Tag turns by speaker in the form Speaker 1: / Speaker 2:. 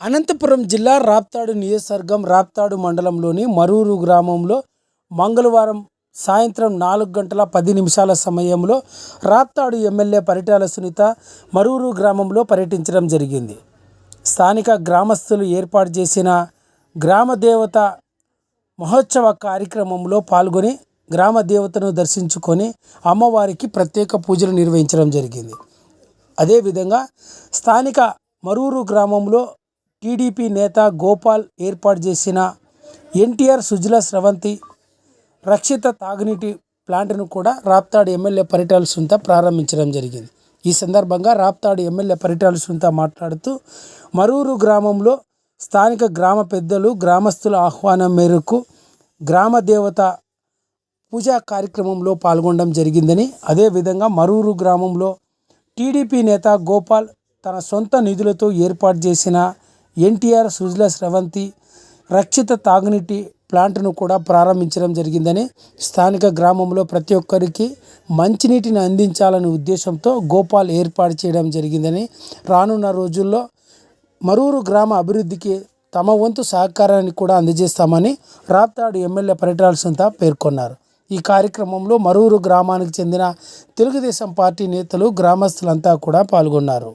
Speaker 1: అనంతపురం జిల్లా రాప్తాడు నియోజకవర్గం రాప్తాడు మండలంలోని మరూరు గ్రామంలో మంగళవారం సాయంత్రం 4:10 సమయంలో రాప్తాడు ఎమ్మెల్యే పరిటాల సునీత మరూరు గ్రామంలో పర్యటించడం జరిగింది. స్థానిక గ్రామస్తులు ఏర్పాటు చేసిన గ్రామ దేవత మహోత్సవ కార్యక్రమంలో పాల్గొని గ్రామ దేవతను దర్శించుకొని అమ్మవారికి ప్రత్యేక పూజలు నిర్వహించడం జరిగింది. అదేవిధంగా స్థానిక మరూరు గ్రామంలో టీడీపీ నేత గోపాల్ ఏర్పాటు చేసిన ఎన్టీఆర్ సుజల స్రవంతి రక్షిత తాగునీటి ప్లాంట్ను కూడా రాప్తాడు ఎమ్మెల్యే పరిటాల సునీత ప్రారంభించడం జరిగింది. ఈ సందర్భంగా రాప్తాడు ఎమ్మెల్యే పరిటాల సునీత మాట్లాడుతూ మరూరు గ్రామంలో స్థానిక గ్రామ పెద్దలు గ్రామస్తుల ఆహ్వానం మేరకు గ్రామ దేవత పూజా కార్యక్రమంలో పాల్గొనడం జరిగిందని, అదేవిధంగా మరూరు గ్రామంలో టీడీపీ నేత గోపాల్ తన సొంత నిధులతో ఏర్పాటు చేసిన ఎన్టీఆర్ సుజల స్రవంతి రక్షిత తాగునీటి ప్లాంట్ను కూడా ప్రారంభించడం జరిగిందని, స్థానిక గ్రామంలో ప్రతి ఒక్కరికి మంచినీటిని అందించాలనే ఉద్దేశంతో గోపాల్ ఏర్పాటు చేయడం జరిగిందని, రానున్న రోజుల్లో మరూరు గ్రామ అభివృద్ధికి తమ వంతు సహకారాన్ని కూడా అందజేస్తామని రాప్తాడు ఎమ్మెల్యే పరిటాల సునీత పేర్కొన్నారు. ఈ కార్యక్రమంలో మరూరు గ్రామానికి చెందిన తెలుగుదేశం పార్టీ నేతలు గ్రామస్తులంతా కూడా పాల్గొన్నారు.